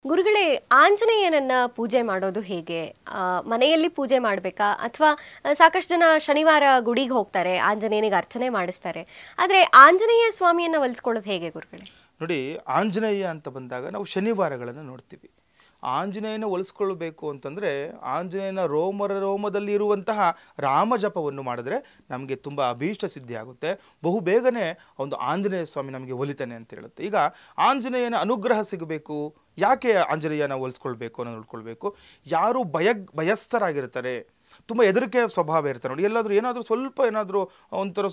ಗುರುಗಳೇ, ಆಂಜನೇಯನನ್ನ ಪೂಜೆ ಮಾಡೋದು ಹೇಗೆ? ಮನೆಯಲ್ಲಿ ಪೂಜೆ ಮಾಡಬೇಕಾ ಅಥವಾ ಸಾಕಷ್ಟು ಜನ ಶನಿವಾರ ಗುಡಿಗೆ ಹೋಗ್ತಾರೆ, ಆಂಜನೇಯನಿಗೆ ಅರ್ಚನೆ ಮಾಡಿಸ್ತಾರೆ. ಆದರೆ ಆಂಜನೇಯ ಸ್ವಾಮಿಯನ್ನ ಒಲಿಸ್ಕೊಳ್ಳೋದು ಹೇಗೆ ಗುರುಗಳೇ? ನೋಡಿ, ಆಂಜನೇಯ ಅಂತ ಬಂದಾಗ ನಾವು ಶನಿವಾರಗಳನ್ನು ನೋಡ್ತೀವಿ. ಆಂಜನೇಯನ ಒಲಿಸ್ಕೊಳ್ಬೇಕು ಅಂತಂದರೆ ಆಂಜನೇಯನ ರೋಮದಲ್ಲಿ ಇರುವಂತಹ ರಾಮ ಜಪವನ್ನು ಮಾಡಿದ್ರೆ ನಮಗೆ ತುಂಬ ಅಭೀಷ್ಟ ಸಿದ್ಧಿ ಆಗುತ್ತೆ. ಬಹು ಬೇಗನೆ ಒಂದು ಆಂಜನೇಯ ಸ್ವಾಮಿ ನಮಗೆ ಒಲಿತಾನೆ ಅಂತ ಹೇಳುತ್ತೆ. ಈಗ ಆಂಜನೇಯನ ಅನುಗ್ರಹ ಸಿಗಬೇಕು, ಯಾಕೆ ಆಂಜನೇಯನ ಒಲಿಸ್ಕೊಳ್ಬೇಕು ಅನ್ನೋ ನೋಡ್ಕೊಳ್ಬೇಕು. ಯಾರು ಭಯಸ್ಥರಾಗಿರ್ತಾರೆ, ತುಂಬ ಹೆದರಿಕೆ ಸ್ವಭಾವ ಇರ್ತಾರೆ ನೋಡಿ, ಏನಾದರೂ ಸ್ವಲ್ಪ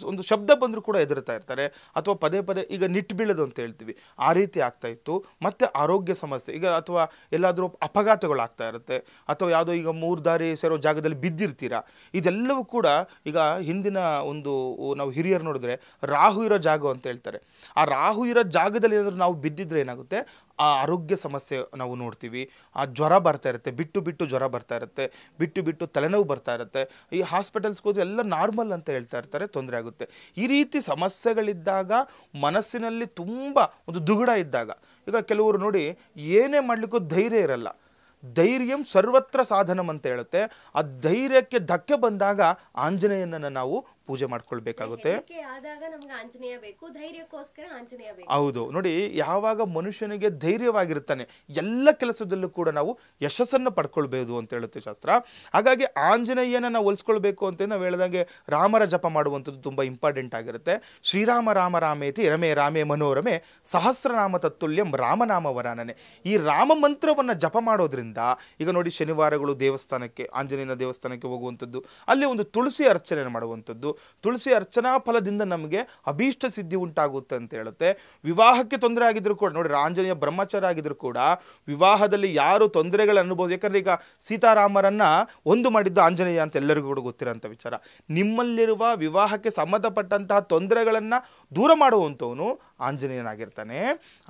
ಒಂದು ಶಬ್ದ ಬಂದರೂ ಕೂಡ ಹೆದರ್ತಾ ಇರ್ತಾರೆ, ಅಥವಾ ಪದೇ ಪದೇ ಈಗ ನಿಟ್ಟು ಬೀಳೋದು ಅಂತ ಹೇಳ್ತೀವಿ, ಆ ರೀತಿ ಆಗ್ತಾ ಇತ್ತು. ಮತ್ತು ಆರೋಗ್ಯ ಸಮಸ್ಯೆ, ಈಗ ಅಥವಾ ಎಲ್ಲಾದರೂ ಅಪಘಾತಗಳಾಗ್ತಾ ಇರುತ್ತೆ, ಅಥವಾ ಯಾವುದೋ ಈಗ ಮೂರು ದಾರಿ ಸೇರೋ ಜಾಗದಲ್ಲಿ ಬಿದ್ದಿರ್ತೀರಾ, ಇದೆಲ್ಲವೂ ಕೂಡ ಈಗ ಹಿಂದಿನ ನಾವು ಹಿರಿಯರು ನೋಡಿದ್ರೆ ರಾಹು ಇರೋ ಜಾಗ ಅಂತ ಹೇಳ್ತಾರೆ. ಆ ರಾಹು ಇರೋ ಜಾಗದಲ್ಲಿ ಏನಾದರೂ ನಾವು ಬಿದ್ದಿದ್ರೆ ಏನಾಗುತ್ತೆ, ಆ ಆರೋಗ್ಯ ಸಮಸ್ಯೆ ನಾವು ನೋಡ್ತೀವಿ. ಆ ಜ್ವರ ಬರ್ತಾ ಇರುತ್ತೆ, ಬಿಟ್ಟು ಜ್ವರ ಬರ್ತಾ ಇರುತ್ತೆ, ಬಿಟ್ಟು ತಲೆನೋವು ಬರ್ತಾ ಇರುತ್ತೆ. ಈ ಹಾಸ್ಪಿಟಲ್ಸ್ಗೆ ಹೋದ್ರೆ ಎಲ್ಲ ನಾರ್ಮಲ್ ಅಂತ ಹೇಳ್ತಾ ಇರ್ತಾರೆ, ತೊಂದರೆ ಆಗುತ್ತೆ. ಈ ರೀತಿ ಸಮಸ್ಯೆಗಳಿದ್ದಾಗ, ಮನಸ್ಸಿನಲ್ಲಿ ತುಂಬ ಒಂದು ದುಗುಡ ಇದ್ದಾಗ, ಈಗ ಕೆಲವರು ನೋಡಿ ಏನೇ ಮಾಡಲಿಕ್ಕೂ ಧೈರ್ಯ ಇರಲ್ಲ. ಧೈರ್ಯಂ ಸರ್ವತ್ರ ಸಾಧನಂ ಅಂತ ಹೇಳುತ್ತೆ. ಆ ಧೈರ್ಯಕ್ಕೆ ಧಕ್ಕೆ ಬಂದಾಗ ಆಂಜನೇಯನನ್ನು ನಾವು ಪೂಜೆ ಮಾಡ್ಕೊಳ್ಬೇಕಾಗುತ್ತೆ. ಹೌದು ನೋಡಿ, ಯಾವಾಗ ಮನುಷ್ಯನಿಗೆ ಧೈರ್ಯವಾಗಿರ್ತಾನೆ ಎಲ್ಲ ಕೆಲಸದಲ್ಲೂ ಕೂಡ ನಾವು ಯಶಸ್ಸನ್ನು ಪಡ್ಕೊಳ್ಬಹುದು ಅಂತ ಹೇಳುತ್ತೆ ಶಾಸ್ತ್ರ. ಹಾಗಾಗಿ ಆಂಜನೇಯನ ಒಲಿಸ್ಕೊಳ್ಬೇಕು ಅಂತ ನಾವು ಹೇಳಿದಾಗೆ ರಾಮರ ಜಪ ಮಾಡುವಂಥದ್ದು ತುಂಬ ಇಂಪಾರ್ಟೆಂಟ್ ಆಗಿರುತ್ತೆ. ಶ್ರೀರಾಮ ರಾಮ ರಾಮೇತಿ ರಮೇ ರಾಮೇ ಮನೋರಮೆ ಸಹಸ್ರನಾಮ ತತ್ತುಲ್ಯಂ ರಾಮನಾಮ ವರಾನನೆ. ಈ ರಾಮ ಮಂತ್ರವನ್ನು ಜಪ ಮಾಡೋದ್ರಿಂದ, ಈಗ ನೋಡಿ ಶನಿವಾರಗಳು ದೇವಸ್ಥಾನಕ್ಕೆ, ಆಂಜನೇಯನ ದೇವಸ್ಥಾನಕ್ಕೆ ಹೋಗುವಂಥದ್ದು, ಅಲ್ಲಿ ಒಂದು ತುಳಸಿ ಅರ್ಚನೆ ಮಾಡುವಂಥದ್ದು, ತುಳಸಿ ಅರ್ಚನಾ ಫಲದಿಂದ ನಮಗೆ ಅಭೀಷ್ಟ ಸಿದ್ಧಿ ಉಂಟಾಗುತ್ತೆ ಅಂತ ಹೇಳುತ್ತೆ. ವಿವಾಹಕ್ಕೆ ತೊಂದರೆ ಆಗಿದ್ರು ಕೂಡ ನೋಡಿ, ಆಂಜನೇಯ ಬ್ರಹ್ಮಚಾರ ಆಗಿದ್ರು ಕೂಡ ವಿವಾಹದಲ್ಲಿ ಯಾರು ತೊಂದರೆಗಳ ಅನುಭವ, ಯಾಕಂದ್ರೆ ಈಗ ಸೀತಾರಾಮರನ್ನ ಒಂದು ಮಾಡಿದ್ದು ಆಂಜನೇಯ ಅಂತ ಎಲ್ಲರಿಗೂ ಕೂಡ ಗೊತ್ತಿರೋಂಥ ವಿಚಾರ. ನಿಮ್ಮಲ್ಲಿರುವ ವಿವಾಹಕ್ಕೆ ಸಂಬಂಧಪಟ್ಟಂತಹ ತೊಂದರೆಗಳನ್ನು ದೂರ ಮಾಡುವಂಥವನು ಆಂಜನೇಯನಾಗಿರ್ತಾನೆ.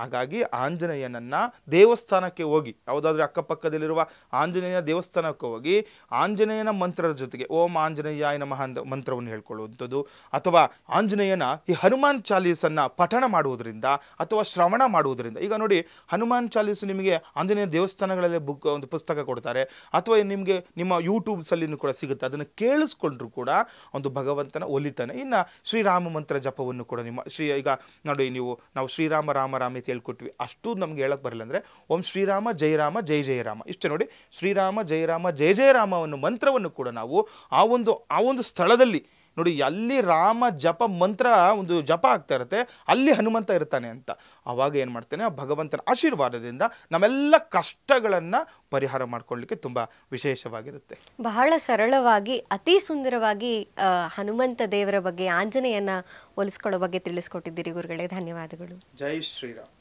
ಹಾಗಾಗಿ ಆಂಜನೇಯನನ್ನ ದೇವಸ್ಥಾನಕ್ಕೆ ಹೋಗಿ, ಯಾವುದಾದ್ರೂ ಅಕ್ಕಪಕ್ಕದಲ್ಲಿರುವ ಆಂಜನೇಯ ದೇವಸ್ಥಾನಕ್ಕೆ ಹೋಗಿ ಆಂಜನೇಯನ ಮಂತ್ರದ ಜೊತೆಗೆ ಓಂ ಆಂಜನೇಯಾಯ ನಮಃ ಮಂತ್ರವನ್ನು ಹೇಳ್ಕೊಳ್ಳುವಂಥದ್ದು, ಅಥವಾ ಆಂಜನೇಯನ ಈ ಹನುಮಾನ್ ಚಾಲೀಸನ್ನ ಪಠಣ ಮಾಡುವುದರಿಂದ ಅಥವಾ ಶ್ರವಣ ಮಾಡುವುದರಿಂದ. ಈಗ ನೋಡಿ, ಹನುಮಾನ್ ಚಾಲೀಸ್ ನಿಮಗೆ ಆಂಜನೇಯ ದೇವಸ್ಥಾನಗಳಲ್ಲಿ ಒಂದು ಪುಸ್ತಕ ಕೊಡ್ತಾರೆ, ಅಥವಾ ನಿಮಗೆ ನಿಮ್ಮ ಯೂಟ್ಯೂಬ್ಸಲ್ಲಿ ಕೂಡ ಸಿಗುತ್ತೆ. ಅದನ್ನು ಕೇಳಿಸ್ಕೊಂಡ್ರು ಕೂಡ ಒಂದು ಭಗವಂತನ ಒಲಿತಾನೆ. ಇನ್ನು ಶ್ರೀರಾಮ ಮಂತ್ರ ಜಪವನ್ನು ಕೂಡ ಈಗ ನೋಡಿ, ನಾವು ಶ್ರೀರಾಮ ರಾಮ ರಾಮ ಅಂತ ಹೇಳ್ಕೊಟ್ವಿ, ಅಷ್ಟು ನಮ್ಗೆ ಹೇಳಕ್ ಬರಲ್ಲ. ಅಂದರೆ ಓಂ ಶ್ರೀರಾಮ ಜಯ ರಾಮ ಜಯ ಜಯ ರಾಮ, ಇಷ್ಟೇ ನೋಡಿ. ಶ್ರೀರಾಮ ಜಯ ರಾಮ ಜಯ ಜಯ ರಾಮ ಅನ್ನೋ ಮಂತ್ರವನ್ನು ಕೂಡ ನಾವು ಆ ಒಂದು ಸ್ಥಳದಲ್ಲಿ ನೋಡಿ, ಅಲ್ಲಿ ರಾಮ ಜಪ ಮಂತ್ರ ಒಂದು ಜಪ ಆಗ್ತಾ ಇರುತ್ತೆ, ಅಲ್ಲಿ ಹನುಮಂತ ಇರ್ತಾನೆ ಅಂತ. ಆವಾಗ ಏನು ಮಾಡ್ತಾನೆ, ಆ ಭಗವಂತನ ಆಶೀರ್ವಾದದಿಂದ ನಮ್ಮೆಲ್ಲ ಕಷ್ಟಗಳನ್ನು ಪರಿಹಾರ ಮಾಡ್ಕೊಳ್ಳಿಕ್ಕೆ ತುಂಬ ವಿಶೇಷವಾಗಿರುತ್ತೆ. ಬಹಳ ಸರಳವಾಗಿ, ಅತಿ ಸುಂದರವಾಗಿ ಹನುಮಂತ ದೇವರ ಬಗ್ಗೆ, ಆಂಜನೇಯನ ಒಲಿಸ್ಕೊಳ್ಳೋ ಬಗ್ಗೆ ತಿಳಿಸ್ಕೊಟ್ಟಿದ್ದೀರಿ ಗುರುಗಳೇ. ಧನ್ಯವಾದಗಳು. ಜೈ ಶ್ರೀರಾಮ್.